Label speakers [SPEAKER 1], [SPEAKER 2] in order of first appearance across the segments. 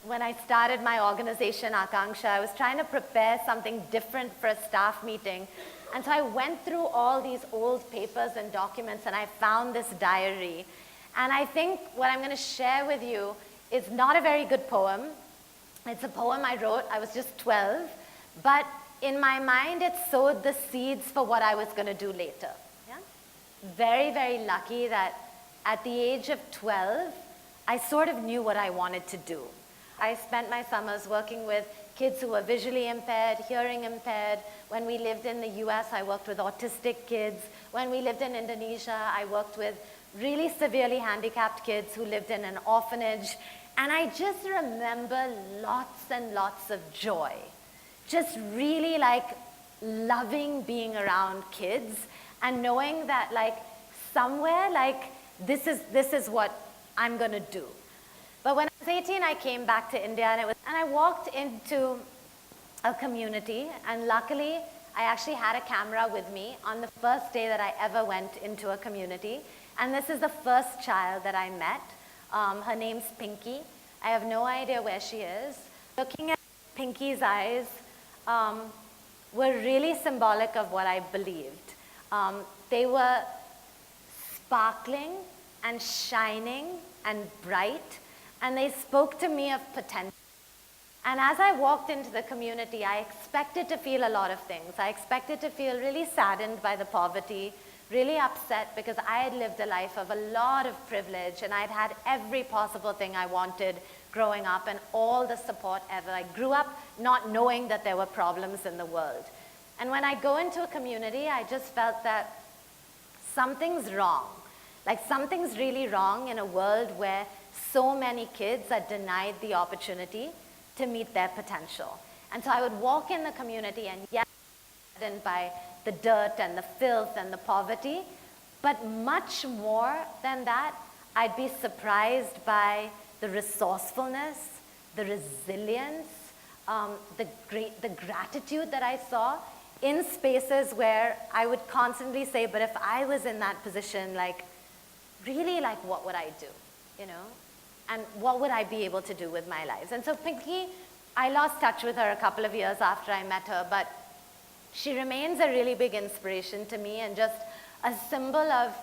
[SPEAKER 1] When I started my organization, Akanksha, I was trying to prepare something different for a staff meeting. And so I went through all these old papers and documents, and I found this diary. And I think what I'm going to share with you is not a very good poem. It's a poem I wrote. I was just 12. But in my mind, it sowed the seeds for what I was going to do later. Yeah? Very, very lucky that at the age of 12, I sort of knew what I wanted to do. I spent my summers working with kids who were visually impaired, hearing impaired. When we lived in the US, I worked with autistic kids. When we lived in Indonesia, I worked with really severely handicapped kids who lived in an orphanage. And I just remember lots and lots of joy. Just really like loving being around kids and knowing that like somewhere like this is what I'm gonna do. But when I was 18, I came back to India and I walked into a community, and luckily I actually had a camera with me on the first day that I ever went into a community. And this is the first child that I met. Her name's Pinky. I have no idea where she is. Looking at Pinky's eyes were really symbolic of what I believed. They were sparkling and shining and bright, and they spoke to me of potential. And as I walked into the community, I expected to feel a lot of things. I expected to feel really saddened by the poverty, really upset because I had lived a life of a lot of privilege and I'd had every possible thing I wanted growing up and all the support ever. I grew up not knowing that there were problems in the world. And when I go into a community, I just felt that something's wrong. Like something's really wrong in a world where so many kids are denied the opportunity to meet their potential. And so I would walk in the community and yes, saddened by the dirt and the filth and the poverty, but much more than that, I'd be surprised by the resourcefulness, the resilience, the gratitude that I saw in spaces where I would constantly say, but if I was in that position, like, really, like, what would I do, you know? And what would I be able to do with my life? And so Pinky, I lost touch with her a couple of years after I met her, but she remains a really big inspiration to me and just a symbol of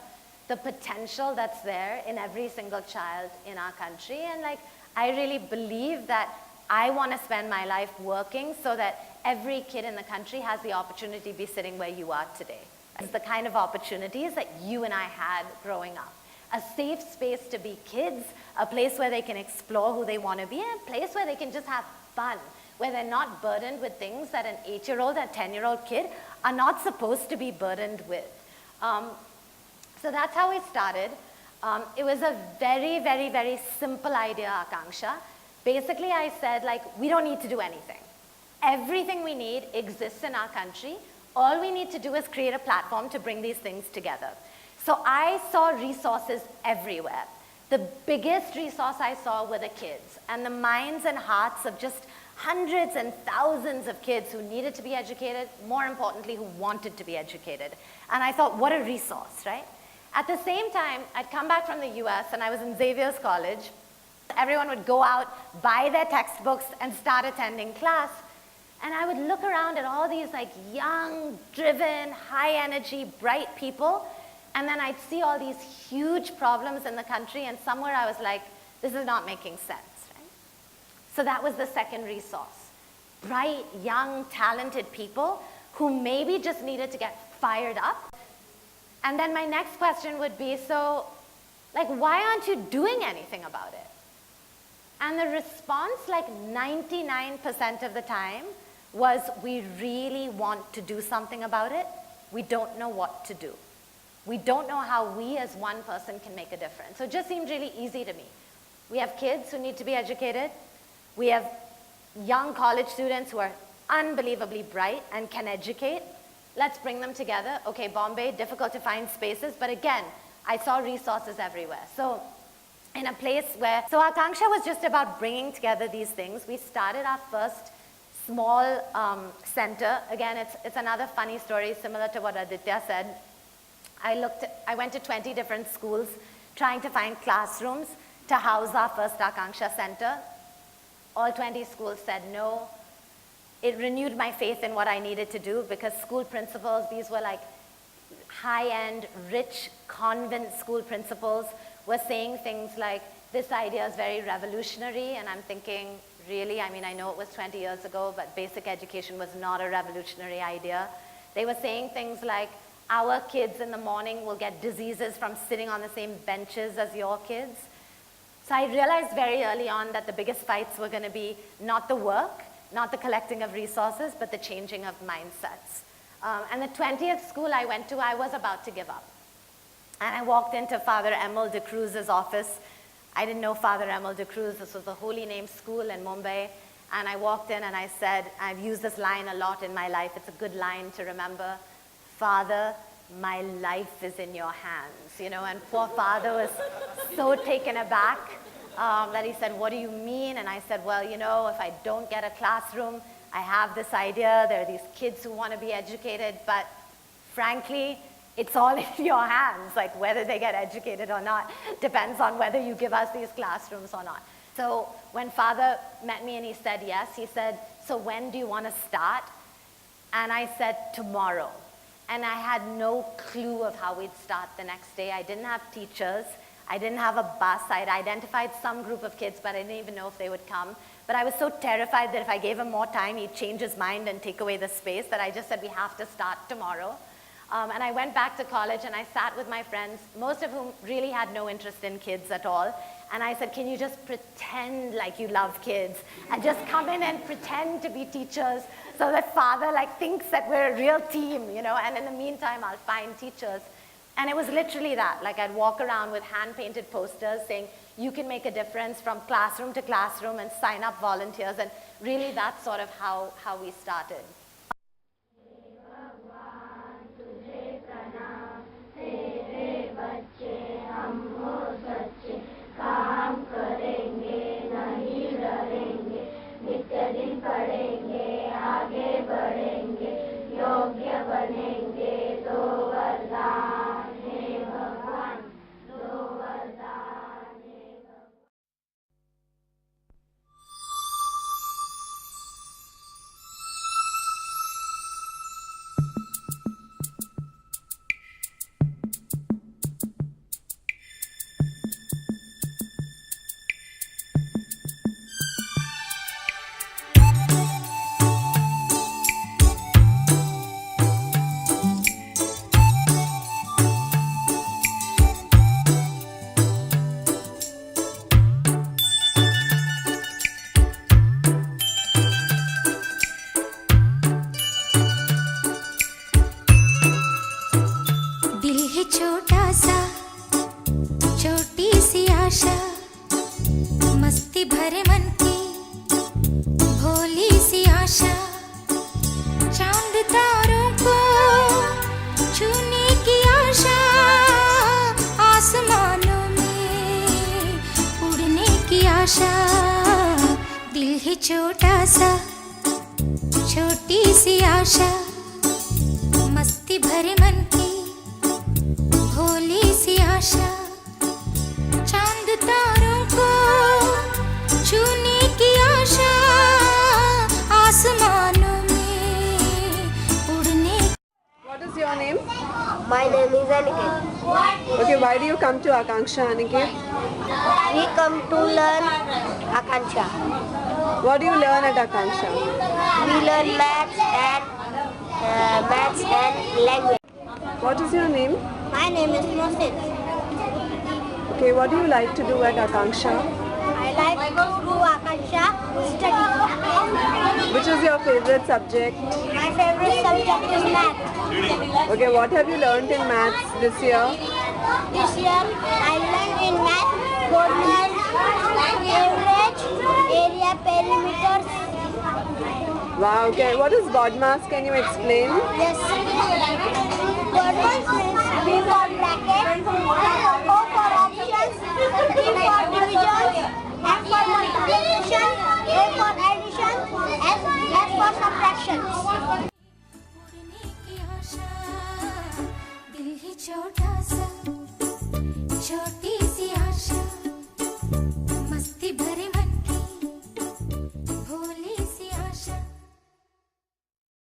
[SPEAKER 1] the potential that's there in every single child in our country. And like, I really believe that I want to spend my life working so that every kid in the country has the opportunity to be sitting where you are today. It's the kind of opportunities that you and I had growing up. A safe space to be kids, a place where they can explore who they want to be, and a place where they can just have fun, where they're not burdened with things that an 8-year-old or 10-year-old kid are not supposed to be burdened with. So that's how we started. It was a very, very, very simple idea, Akanksha. Basically, I said, like, we don't need to do anything. Everything we need exists in our country. All we need to do is create a platform to bring these things together. So I saw resources everywhere. The biggest resource I saw were the kids and the minds and hearts of just hundreds and thousands of kids who needed to be educated, more importantly, who wanted to be educated. And I thought, what a resource, right? At the same time, I'd come back from the US and I was in Xavier's College. Everyone would go out, buy their textbooks, and start attending class. And I would look around at all these like young, driven, high energy, bright people. And then I'd see all these huge problems in the country, and somewhere I was like, this is not making sense, right? So that was the second resource. Bright, young, talented people who maybe just needed to get fired up. And then my next question would be, so, like, why aren't you doing anything about it? And the response, like 99% of the time, was we really want to do something about it. We don't know what to do. We don't know how we as one person can make a difference. So it just seemed really easy to me. We have kids who need to be educated. We have young college students who are unbelievably bright and can educate. Let's bring them together. Okay, Bombay, difficult to find spaces, but again, I saw resources everywhere. So in a place where, so Akanksha was just about bringing together these things. We started our first small center. Again, it's another funny story similar to what Aditya said. I went to 20 different schools trying to find classrooms to house our first Akanksha center. All 20 schools said no. It renewed my faith in what I needed to do, because school principals, these were like high-end, rich convent school principals, were saying things like, this idea is very revolutionary, and I'm thinking, really? I mean, I know it was 20 years ago, but basic education was not a revolutionary idea. They were saying things like, our kids in the morning will get diseases from sitting on the same benches as your kids. So I realized very early on that the biggest fights were going to be not the work, not the collecting of resources, but the changing of mindsets. And the 20th school I went to, I was about to give up. And I walked into Father Emil de Cruz's office. I didn't know Father Emil de Cruz. This was a Holy Name school in Mumbai. And I walked in and I said, I've used this line a lot in my life. It's a good line to remember. Father, my life is in your hands. You know, and poor Father was so taken aback that he said, what do you mean? And I said, well, you know, if I don't get a classroom, I have this idea. There are these kids who want to be educated, but frankly, it's all in your hands, like whether they get educated or not depends on whether you give us these classrooms or not. So when Father met me and he said yes, he said, so when do you want to start? And I said, tomorrow. And I had no clue of how we'd start the next day. I didn't have teachers. I didn't have a bus. I'd identified some group of kids, but I didn't even know if they would come. But I was so terrified that if I gave him more time, he'd change his mind and take away the space, that I just said, we have to start tomorrow. And I went back to college and I sat with my friends, most of whom really had no interest in kids at all. And I said, can you just pretend like you love kids and just come in and pretend to be teachers so that Father like thinks that we're a real team, you know, and in the meantime, I'll find teachers. And it was literally that. Like I'd walk around with hand-painted posters saying, you can make a difference from classroom to classroom and sign up volunteers. And really that's sort of how we started.
[SPEAKER 2] छोटा सा छोटी सी आशा, मस्ती भरे मन की भोली सी आशा, चांद तारों को छूने की आशा, आसमानों में उड़ने की आशा। दिल है छोटा सा छोटी सी आशा, मस्ती भरे मन की भोली सी आशा, चांद तारों को छूने की आशा, आसमानों में उड़ने।
[SPEAKER 3] What is your name?
[SPEAKER 4] My name is Aniket.
[SPEAKER 3] Okay, why do you come to Akanksha, Aniket?
[SPEAKER 4] We come to learn Akanksha.
[SPEAKER 3] What do you learn at Akanksha?
[SPEAKER 4] We learn maths and language.
[SPEAKER 3] What is your name?
[SPEAKER 4] My name is Mohsin.
[SPEAKER 3] Okay, what do you like to do at Akanksha?
[SPEAKER 4] I like to do Akanksha study.
[SPEAKER 3] Which is your favorite subject?
[SPEAKER 4] My favorite subject is math.
[SPEAKER 3] Okay, what have you learned in maths this year?
[SPEAKER 4] This year I learned in math coordinates, average, area, perimeters.
[SPEAKER 3] Wow, okay. What is BODMAS? Can you explain?
[SPEAKER 4] Yes. Quadrant means B for bracket, O for options, D for division, F for multiplication, A for addition, S for subtraction.
[SPEAKER 2] उड़ने की आशा, दिल ही छोटा सा छोटी सी आशा,